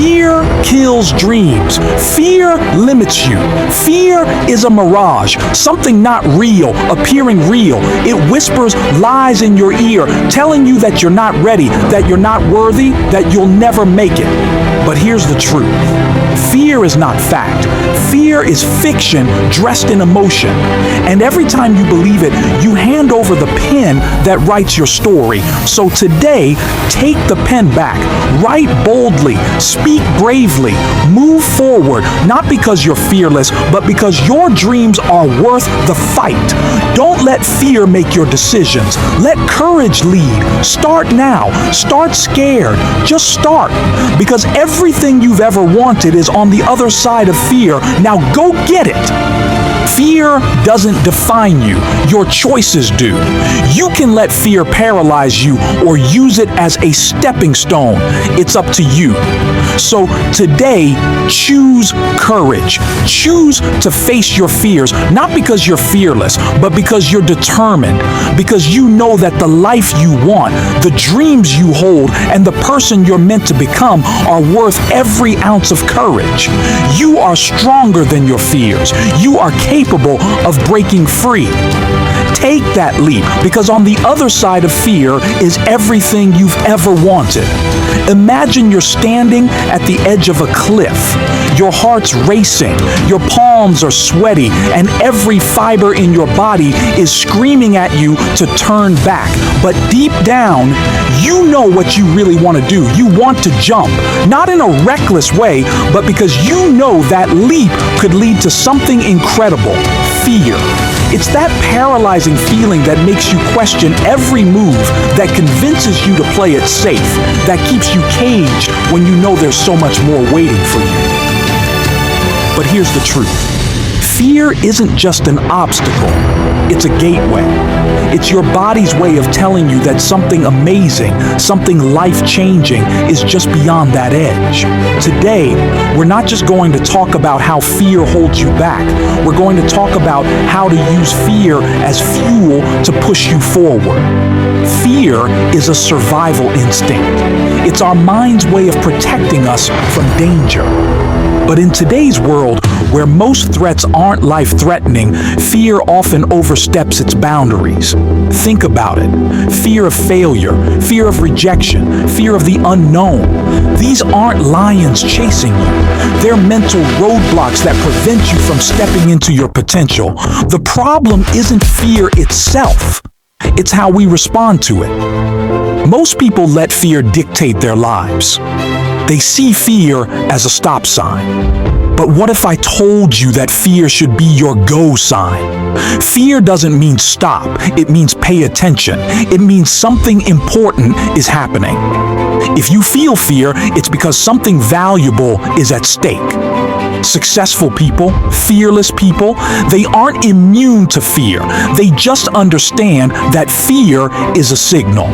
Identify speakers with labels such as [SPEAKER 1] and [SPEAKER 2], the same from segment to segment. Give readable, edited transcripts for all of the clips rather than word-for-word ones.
[SPEAKER 1] Fear kills dreams. Fear limits you. Fear is a mirage, something not real, appearing real. It whispers lies in your ear, telling you that you're not ready, that you're not worthy, that you'll never make it. But here's the truth. Fear is not fact. Fear is fiction dressed in emotion. And every time you believe it, you hand over the pen that writes your story. So today, take the pen back. Write boldly. Speak bravely. Move forward, not because you're fearless, but because your dreams are worth the fight. Don't let fear make your decisions. Let courage lead. Start now. Start scared. Just start. Because everything you've ever wanted is on the other side of fear. Now go get it. Fear doesn't define you. Your choices do. You can let fear paralyze you or use it as a stepping stone. It's up to you. So today, choose courage. Choose to face your fears, not because you're fearless, but because you're determined. Because you know that the life you want, the dreams you hold, and the person you're meant to become are worth every ounce of courage. You are stronger than your fears. You are capable of breaking free. Take that leap, because on the other side of fear is everything you've ever wanted. Imagine you're standing at the edge of a cliff. Your heart's racing, your palms are sweaty, and every fiber in your body is screaming at you to turn back. But deep down, you know what you really want to do. You want to jump, not in a reckless way, but because you know that leap could lead to something incredible. Fear. It's that paralyzing feeling that makes you question every move, that convinces you to play it safe, that keeps you caged when you know there's so much more waiting for you. But here's the truth. Fear isn't just an obstacle, it's a gateway. It's your body's way of telling you that something amazing, something life-changing is just beyond that edge. Today, we're not just going to talk about how fear holds you back. We're going to talk about how to use fear as fuel to push you forward. Fear is a survival instinct. It's our mind's way of protecting us from danger. But in today's world, where most threats aren't life-threatening, fear often oversteps its boundaries. Think about it. Fear of failure, fear of rejection, fear of the unknown. These aren't lions chasing you. They're mental roadblocks that prevent you from stepping into your potential. The problem isn't fear itself. It's how we respond to it. Most people let fear dictate their lives. They see fear as a stop sign. But what if I told you that fear should be your go sign? Fear doesn't mean stop. It means pay attention. It means something important is happening. If you feel fear, it's because something valuable is at stake. Successful people, fearless people, they aren't immune to fear. They just understand that fear is a signal.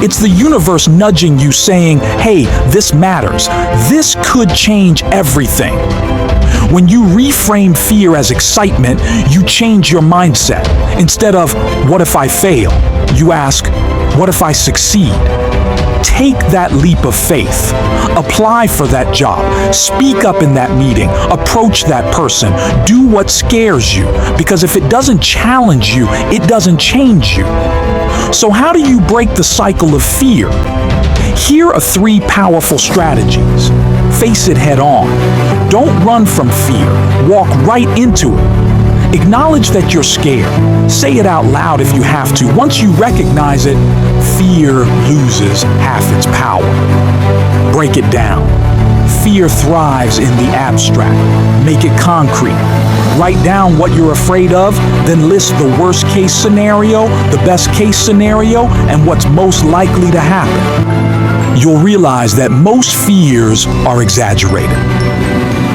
[SPEAKER 1] It's the universe nudging you, saying, hey, this matters. This could change everything. When you reframe fear as excitement, you change your mindset. Instead of, what if I fail? You ask, what if I succeed? Take that leap of faith. Apply for that job. Speak up in that meeting. Approach that person. Do what scares you. Because if it doesn't challenge you, it doesn't change you. So how do you break the cycle of fear? Here are 3 powerful strategies. Face it head on. Don't run from fear. Walk right into it. Acknowledge that you're scared. Say it out loud if you have to. Once you recognize it, fear loses half its power. Break it down. Fear thrives in the abstract. Make it concrete. Write down what you're afraid of, then list the worst case scenario, the best case scenario, and what's most likely to happen. You'll realize that most fears are exaggerated.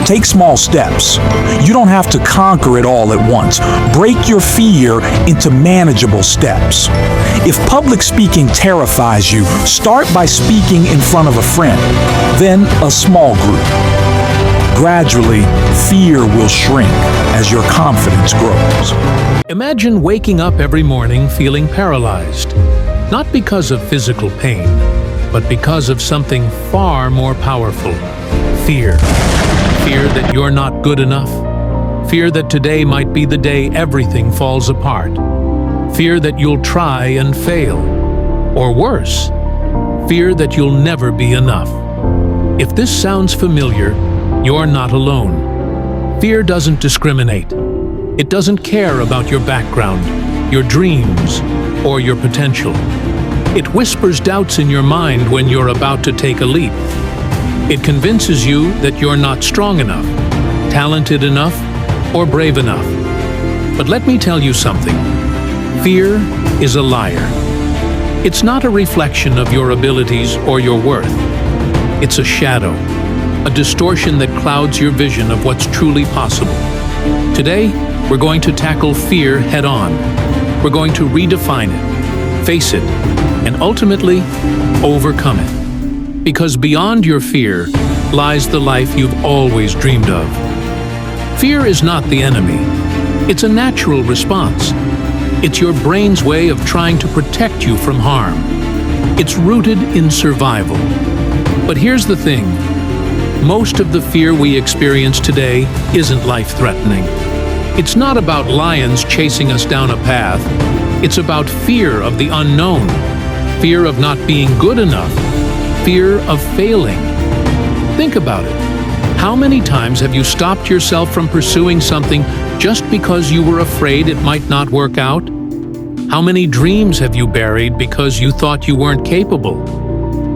[SPEAKER 1] Take small steps. You don't have to conquer it all at once. Break your fear into manageable steps. If public speaking terrifies you, start by speaking in front of a friend, then a small group. Gradually, fear will shrink as your confidence grows.
[SPEAKER 2] Imagine waking up every morning feeling paralyzed, not because of physical pain, but because of something far more powerful: fear. Fear that you're not good enough. Fear that today might be the day everything falls apart. Fear that you'll try and fail. Or worse, fear that you'll never be enough. If this sounds familiar, you're not alone. Fear doesn't discriminate. It doesn't care about your background, your dreams, or your potential. It whispers doubts in your mind when you're about to take a leap. It convinces you that you're not strong enough, talented enough, or brave enough. But let me tell you something. Fear is a liar. It's not a reflection of your abilities or your worth. It's a shadow, a distortion that clouds your vision of what's truly possible. Today, we're going to tackle fear head-on. We're going to redefine it, face it, and ultimately, overcome it. Because beyond your fear lies the life you've always dreamed of. Fear is not the enemy. It's a natural response. It's your brain's way of trying to protect you from harm. It's rooted in survival. But here's the thing. Most of the fear we experience today isn't life-threatening. It's not about lions chasing us down a path. It's about fear of the unknown, fear of not being good enough, fear of failing. Think about it. How many times have you stopped yourself from pursuing something just because you were afraid it might not work out? How many dreams have you buried because you thought you weren't capable?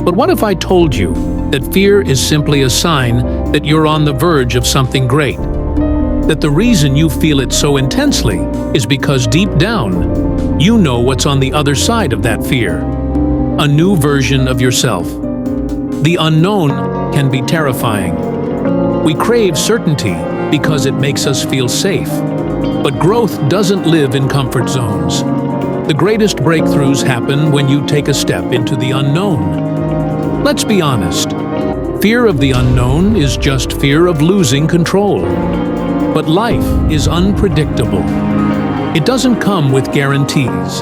[SPEAKER 2] But what if I told you that fear is simply a sign that you're on the verge of something great? That the reason you feel it so intensely is because deep down, you know what's on the other side of that fear. A new version of yourself. The unknown can be terrifying. We crave certainty because it makes us feel safe. But growth doesn't live in comfort zones. The greatest breakthroughs happen when you take a step into the unknown. Let's be honest. Fear of the unknown is just fear of losing control. But life is unpredictable. It doesn't come with guarantees.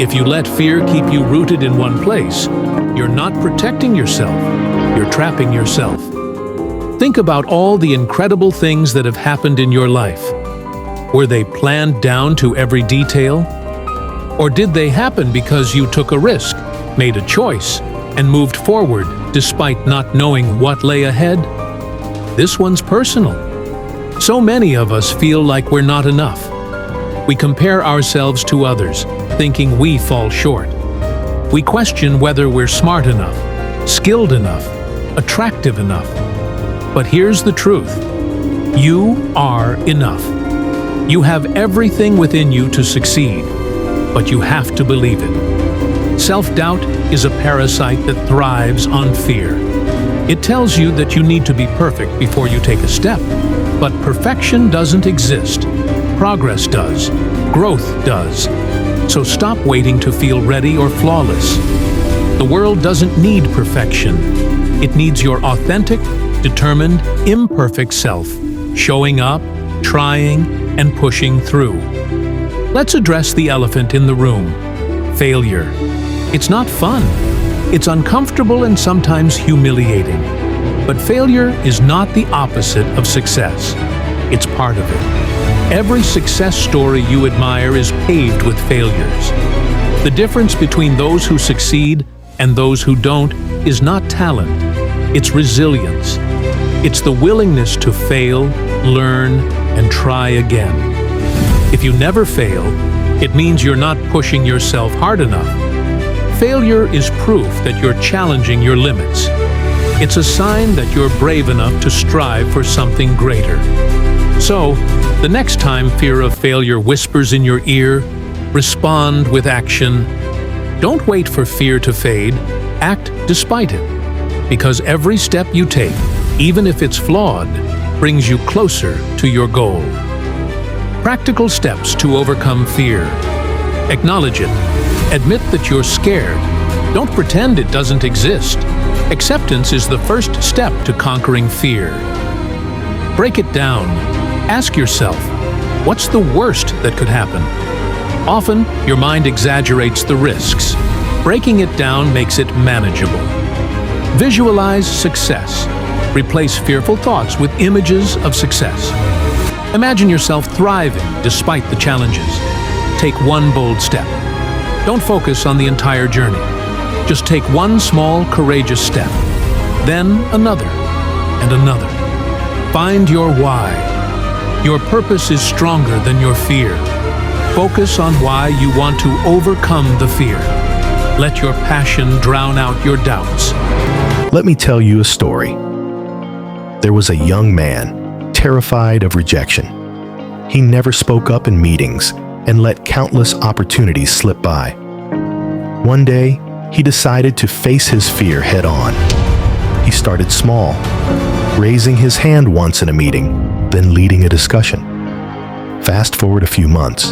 [SPEAKER 2] If you let fear keep you rooted in one place, you're not protecting yourself, you're trapping yourself. Think about all the incredible things that have happened in your life. Were they planned down to every detail? Or did they happen because you took a risk, made a choice, and moved forward despite not knowing what lay ahead? This one's personal. So many of us feel like we're not enough. We compare ourselves to others, thinking we fall short. We question whether we're smart enough, skilled enough, attractive enough. But here's the truth. You are enough. You have everything within you to succeed, but you have to believe it. Self-doubt is a parasite that thrives on fear. It tells you that you need to be perfect before you take a step. But perfection doesn't exist. Progress does. Growth does. So stop waiting to feel ready or flawless. The world doesn't need perfection. It needs your authentic, determined, imperfect self, showing up, trying, and pushing through. Let's address the elephant in the room: failure. It's not fun. It's uncomfortable and sometimes humiliating. But failure is not the opposite of success. It's part of it. Every success story you admire is paved with failures. The difference between those who succeed and those who don't is not talent. It's resilience. It's the willingness to fail, learn, and try again. If you never fail, it means you're not pushing yourself hard enough. Failure is proof that you're challenging your limits. It's a sign that you're brave enough to strive for something greater. So, the next time fear of failure whispers in your ear, respond with action. Don't wait for fear to fade. Act despite it. Because every step you take, even if it's flawed, brings you closer to your goal. Practical steps to overcome fear. Acknowledge it. Admit that you're scared. Don't pretend it doesn't exist. Acceptance is the first step to conquering fear. Break it down. Ask yourself, what's the worst that could happen? Often, your mind exaggerates the risks. Breaking it down makes it manageable. Visualize success. Replace fearful thoughts with images of success. Imagine yourself thriving despite the challenges. Take one bold step. Don't focus on the entire journey. Just take one small, courageous step. Then another and another. Find your why. Your purpose is stronger than your fear. Focus on why you want to overcome the fear. Let your passion drown out your doubts.
[SPEAKER 3] Let me tell you a story. There was a young man, terrified of rejection. He never spoke up in meetings and let countless opportunities slip by. One day, he decided to face his fear head-on. He started small, raising his hand once in a meeting, then leading a discussion. Fast forward a few months,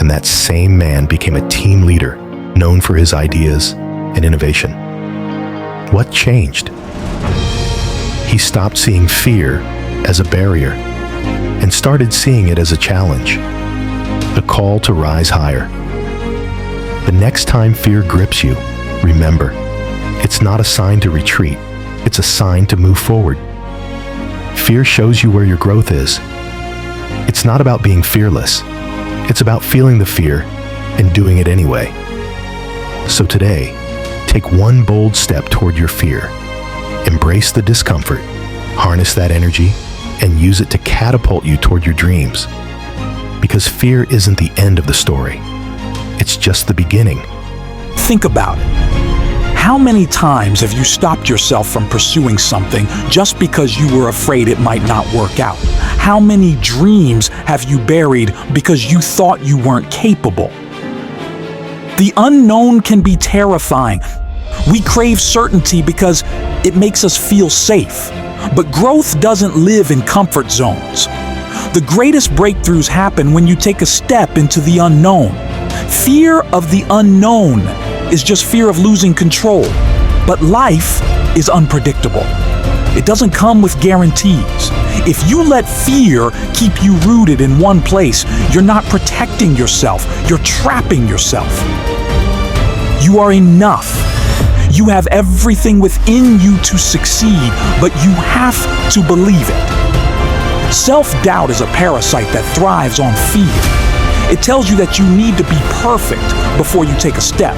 [SPEAKER 3] and that same man became a team leader, known for his ideas and innovation. What changed? He stopped seeing fear as a barrier and started seeing it as a challenge, a call to rise higher. The next time fear grips you, remember, it's not a sign to retreat, it's a sign to move forward. Fear shows you where your growth is. It's not about being fearless, it's about feeling the fear and doing it anyway. So today, take one bold step toward your fear. Embrace the discomfort, harness that energy, and use it to catapult you toward your dreams. Because fear isn't the end of the story. It's just the beginning.
[SPEAKER 1] Think about it. How many times have you stopped yourself from pursuing something just because you were afraid it might not work out? How many dreams have you buried because you thought you weren't capable? The unknown can be terrifying. We crave certainty because it makes us feel safe. But growth doesn't live in comfort zones. The greatest breakthroughs happen when you take a step into the unknown. Fear of the unknown is just fear of losing control. But life is unpredictable. It doesn't come with guarantees. If you let fear keep you rooted in one place, you're not protecting yourself, you're trapping yourself. You are enough. You have everything within you to succeed, but you have to believe it. Self-doubt is a parasite that thrives on fear. It tells you that you need to be perfect before you take a step.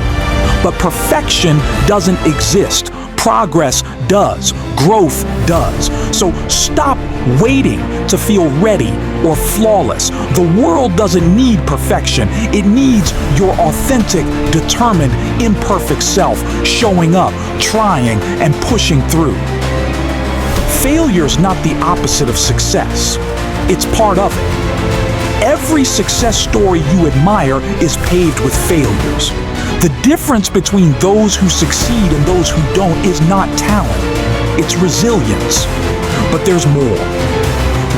[SPEAKER 1] But perfection doesn't exist. Progress does. Growth does. So stop waiting to feel ready or flawless. The world doesn't need perfection. It needs your authentic, determined, imperfect self showing up, trying, and pushing through. Failure's not the opposite of success. It's part of it. Every success story you admire is paved with failures. The difference between those who succeed and those who don't is not talent. It's resilience. But there's more.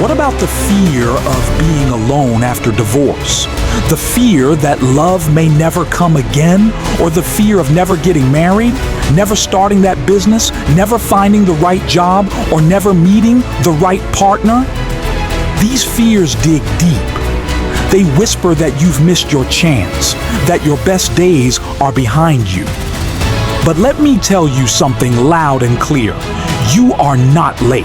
[SPEAKER 1] What about the fear of being alone after divorce? The fear that love may never come again? Or the fear of never getting married, never starting that business, never finding the right job, or never meeting the right partner? These fears dig deep. They whisper that you've missed your chance, that your best days are behind you. But let me tell you something loud and clear. You are not late.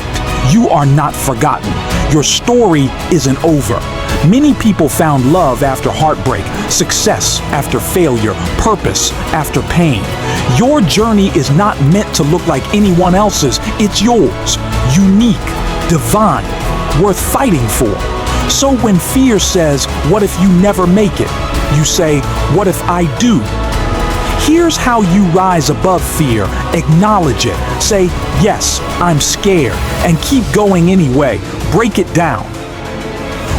[SPEAKER 1] You are not forgotten. Your story isn't over. Many people found love after heartbreak, success after failure, purpose after pain. Your journey is not meant to look like anyone else's. It's yours, unique, divine, worth fighting for. So when fear says, "What if you never make it?" you say, "What if I do?" Here's how you rise above fear. Acknowledge it. Say, "Yes, I'm scared," and keep going anyway. Break it down.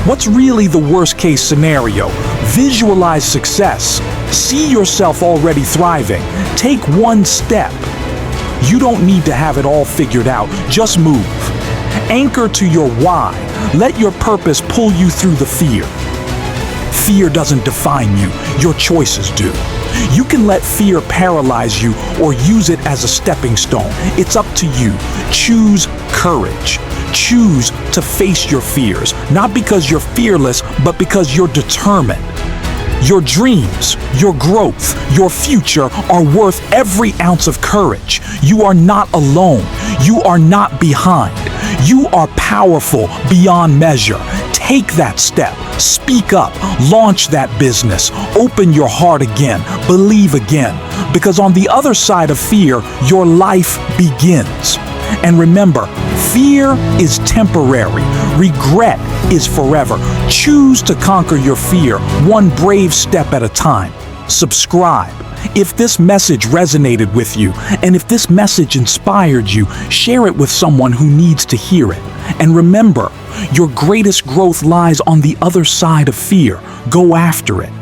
[SPEAKER 1] What's really the worst case scenario? Visualize success. See yourself already thriving. Take one step. You don't need to have it all figured out. Just move. Anchor to your why. Let your purpose pull you through the fear. Fear doesn't define you. Your choices do. You can let fear paralyze you or use it as a stepping stone. It's up to you. Choose courage. Choose to face your fears, not because you're fearless, but because you're determined. Your dreams, your growth, your future are worth every ounce of courage. You are not alone. You are not behind. You are powerful beyond measure. Take that step. Speak up. Launch that business. Open your heart again. Believe again. Because on the other side of fear, your life begins. And remember, fear is temporary. Regret is forever. Choose to conquer your fear, one brave step at a time. Subscribe. If this message resonated with you, and if this message inspired you, share it with someone who needs to hear it. And remember, your greatest growth lies on the other side of fear. Go after it.